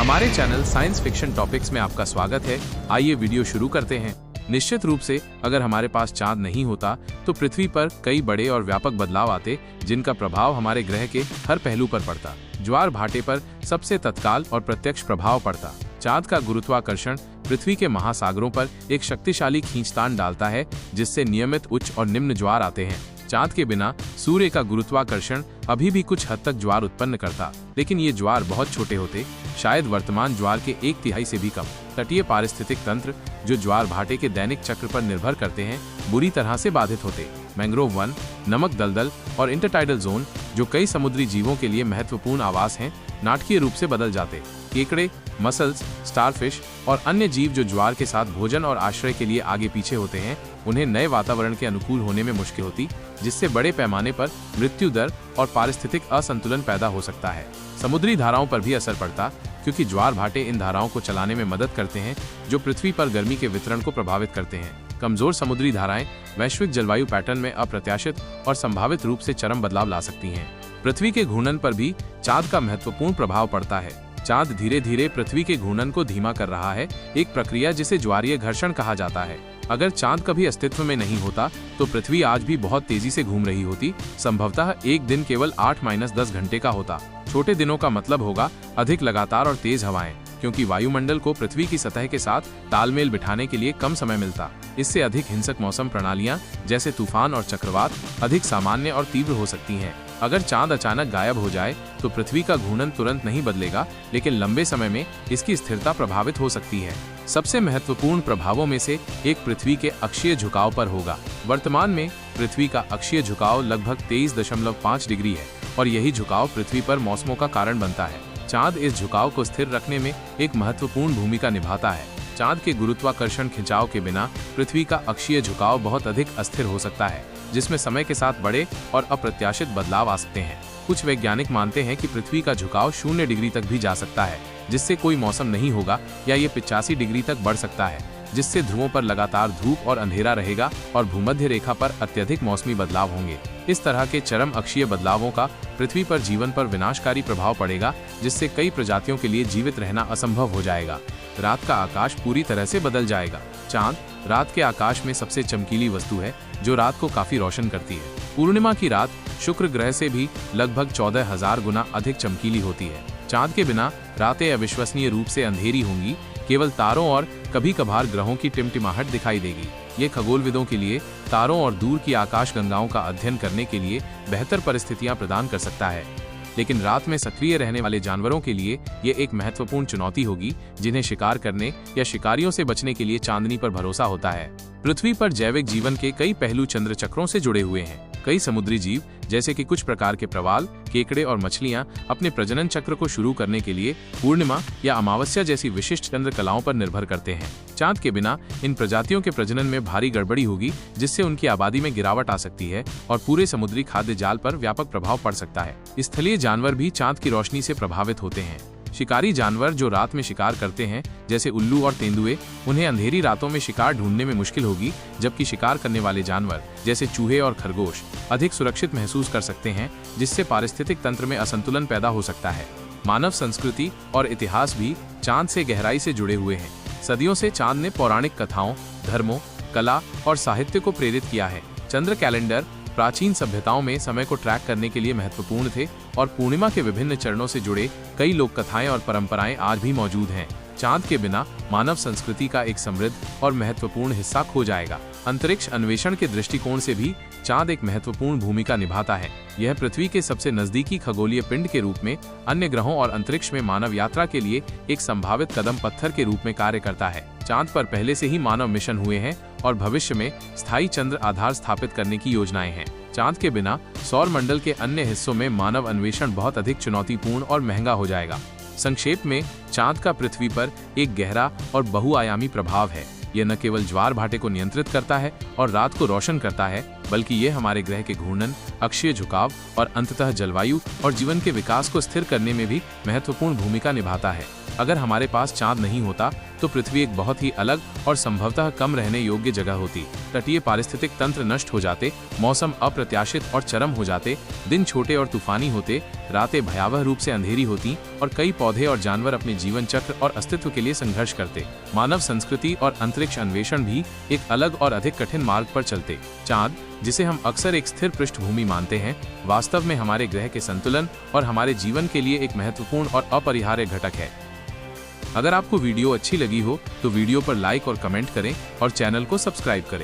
हमारे channel science fiction topics में आपका स्वागत है। आइए वीडियो शुरू करते हैं। निश्चित रूप से अगर हमारे पास चांद नहीं होता तो पृथ्वी पर कई बड़े और व्यापक बदलाव आते, जिनका प्रभाव हमारे ग्रह के हर पहलू पर पड़ता। ज्वार भाटे पर सबसे तत्काल और प्रत्यक्ष प्रभाव पड़ता। चांद का गुरुत्वाकर्षण पृथ्वी के महासागरों पर एक शक्तिशाली खींचतान डालता है, जिससे नियमित उच्च और निम्न ज्वार आते हैं। चांद के बिना सूर्य का गुरुत्वाकर्षण अभी भी कुछ हद तक ज्वार उत्पन्न करता, लेकिन ये ज्वार बहुत छोटे होते, शायद वर्तमान ज्वार के 1/3 से भी कम। तटीय पारिस्थितिक तंत्र जो ज्वार भाटे के दैनिक चक्र पर निर्भर करते हैं, बुरी तरह से बाधित होते। मैंग्रोव वन, नमक दलदल और इंटरटाइडल जोन, जो कई समुद्री जीवों के लिए महत्वपूर्ण आवास हैं, नाटकीय रूप से बदल जाते। केकड़े, मसल्स, स्टारफिश और अन्य जीव जो ज्वार के साथ भोजन और आश्रय के लिए आगे पीछे होते हैं, उन्हें नए वातावरण के अनुकूल होने में मुश्किल होती, जिससे बड़े पैमाने पर मृत्यु दर और पारिस्थितिक असंतुलन पैदा हो सकता है। समुद्री धाराओं पर भी असर पड़ता, क्योंकि ज्वार भाटे इन धाराओं को चलाने में मदद करते हैं, जो पृथ्वी पर गर्मी के वितरण को प्रभावित करते हैं। कमजोर समुद्री धाराएं वैश्विक जलवायु पैटर्न में अप्रत्याशित और संभावित रूप से चरम बदलाव ला सकती हैं। पृथ्वी के घूर्णन पर भी चांद का महत्वपूर्ण प्रभाव पड़ता है। चांद धीरे धीरे पृथ्वी के घूर्णन को धीमा कर रहा है, एक प्रक्रिया जिसे ज्वारीय घर्षण कहा जाता है। अगर चांद कभी अस्तित्व में नहीं होता तो पृथ्वी आज भी बहुत तेजी से घूम रही होती। संभवतः एक दिन केवल 8-10 घंटे का होता। छोटे दिनों का मतलब होगा अधिक लगातार और तेज हवाएं, क्योंकि वायुमंडल को पृथ्वी की सतह के साथ तालमेल बिठाने के लिए कम समय मिलता। इससे अधिक हिंसक मौसम प्रणालियां जैसे तूफान और चक्रवात अधिक सामान्य और तीव्र हो सकती हैं। अगर चांद अचानक गायब हो जाए तो पृथ्वी का घूर्णन तुरंत नहीं बदलेगा, लेकिन लंबे समय में इसकी स्थिरता प्रभावित हो सकती है। सबसे महत्वपूर्ण प्रभावों में से एक पृथ्वी के अक्षीय झुकाव पर होगा। वर्तमान में पृथ्वी का अक्षीय झुकाव लगभग 23.5 डिग्री है और यही झुकाव पृथ्वी पर मौसमों का कारण बनता है। चांद इस झुकाव को स्थिर रखने में एक महत्वपूर्ण भूमिका निभाता है। चांद के गुरुत्वाकर्षण खिंचाव के बिना पृथ्वी का अक्षीय झुकाव बहुत अधिक अस्थिर हो सकता है, जिसमें समय के साथ बड़े और अप्रत्याशित बदलाव आ सकते हैं। कुछ वैज्ञानिक मानते हैं कि पृथ्वी का झुकाव 0 डिग्री तक भी जा सकता है, जिससे कोई मौसम नहीं होगा, या ये 85 डिग्री तक बढ़ सकता है, जिससे ध्रुवों पर लगातार धूप और अंधेरा रहेगा और भूमध्य रेखा पर अत्यधिक मौसमी बदलाव होंगे। इस तरह के चरम अक्षीय बदलावों का पृथ्वी पर जीवन पर विनाशकारी प्रभाव पड़ेगा, जिससे कई प्रजातियों के लिए जीवित रहना असंभव हो जाएगा। रात का आकाश पूरी तरह से बदल जाएगा। चांद रात के आकाश में सबसे चमकीली वस्तु है, जो रात को काफी रोशन करती है। पूर्णिमा की रात शुक्र ग्रह से भी लगभग 14,000 गुना अधिक चमकीली होती है। चांद के बिना रातें अविश्वसनीय रूप से अंधेरी होंगी, केवल तारों और कभी कभार ग्रहों की टिमटिमाहट दिखाई देगी। ये खगोलविदों के लिए तारों और दूर की आकाश गंगाओं का अध्ययन करने के लिए बेहतर परिस्थितियां प्रदान कर सकता है, लेकिन रात में सक्रिय रहने वाले जानवरों के लिए ये एक महत्वपूर्ण चुनौती होगी, जिन्हें शिकार करने या शिकारियों से बचने के लिए चांदनी पर भरोसा होता है। पृथ्वी पर जैविक जीवन के कई पहलू चंद्र चक्रों से जुड़े हुए हैं। कई समुद्री जीव जैसे कि कुछ प्रकार के प्रवाल, केकड़े और मछलियां अपने प्रजनन चक्र को शुरू करने के लिए पूर्णिमा या अमावस्या जैसी विशिष्ट चंद्र कलाओं पर निर्भर करते हैं। चांद के बिना इन प्रजातियों के प्रजनन में भारी गड़बड़ी होगी, जिससे उनकी आबादी में गिरावट आ सकती है और पूरे समुद्री खाद्य जाल पर व्यापक प्रभाव पड़ सकता है। स्थलीय जानवर भी चांद की रोशनी से प्रभावित होते हैं। शिकारी जानवर जो रात में शिकार करते हैं, जैसे उल्लू और तेंदुए, उन्हें अंधेरी रातों में शिकार ढूंढने में मुश्किल होगी, जबकि शिकार करने वाले जानवर जैसे चूहे और खरगोश अधिक सुरक्षित महसूस कर सकते हैं, जिससे पारिस्थितिक तंत्र में असंतुलन पैदा हो सकता है। मानव संस्कृति और इतिहास भी चांद से गहराई से जुड़े हुए हैं। सदियों से चांद ने पौराणिक कथाओं, धर्मों, कला और साहित्य को प्रेरित किया है। चंद्र कैलेंडर प्राचीन सभ्यताओं में समय को ट्रैक करने के लिए महत्वपूर्ण थे, और पूर्णिमा के विभिन्न चरणों से जुड़े कई लोक कथाएं और परंपराएं आज भी मौजूद हैं। चांद के बिना मानव संस्कृति का एक समृद्ध और महत्वपूर्ण हिस्सा खो जाएगा। अंतरिक्ष अन्वेषण के दृष्टिकोण से भी चांद एक महत्वपूर्ण भूमिका निभाता है। यह पृथ्वी के सबसे नजदीकी खगोलीय पिंड के रूप में अन्य ग्रहों और अंतरिक्ष में मानव यात्रा के लिए एक संभावित कदम पत्थर के रूप में कार्य करता है। चांद पर पहले से ही मानव मिशन हुए हैं और भविष्य में स्थायी चंद्र आधार स्थापित करने की योजनाएं हैं। चांद के बिना सौर मंडल के अन्य हिस्सों में मानव अन्वेषण बहुत अधिक चुनौतीपूर्ण और महंगा हो जाएगा। संक्षेप में, चांद का पृथ्वी पर एक गहरा और बहुआयामी प्रभाव है। यह न केवल ज्वार भाटे को नियंत्रित करता है और रात को रोशन करता है, बल्कि ये हमारे ग्रह के घूर्णन, अक्षीय झुकाव और अंततः जलवायु और जीवन के विकास को स्थिर करने में भी महत्वपूर्ण भूमिका निभाता है। अगर हमारे पास चांद नहीं होता तो पृथ्वी एक बहुत ही अलग और संभवतः कम रहने योग्य जगह होती। तटीय पारिस्थितिक तंत्र नष्ट हो जाते, मौसम अप्रत्याशित और चरम हो जाते, दिन छोटे और तूफानी होते, रातें भयावह रूप से अंधेरी होती और कई पौधे और जानवर अपने जीवन चक्र और अस्तित्व के लिए संघर्ष करते। मानव संस्कृति और अंतरिक्ष अन्वेषण भी एक अलग और अधिक कठिन मार्ग पर चलते। चांद, जिसे हम अक्सर एक स्थिर पृष्ठभूमि मानते हैं, वास्तव में हमारे ग्रह के संतुलन और हमारे जीवन के लिए एक महत्वपूर्ण और अपरिहार्य घटक है। अगर आपको वीडियो अच्छी लगी हो तो वीडियो पर लाइक और कमेंट करें और चैनल को सब्सक्राइब करें।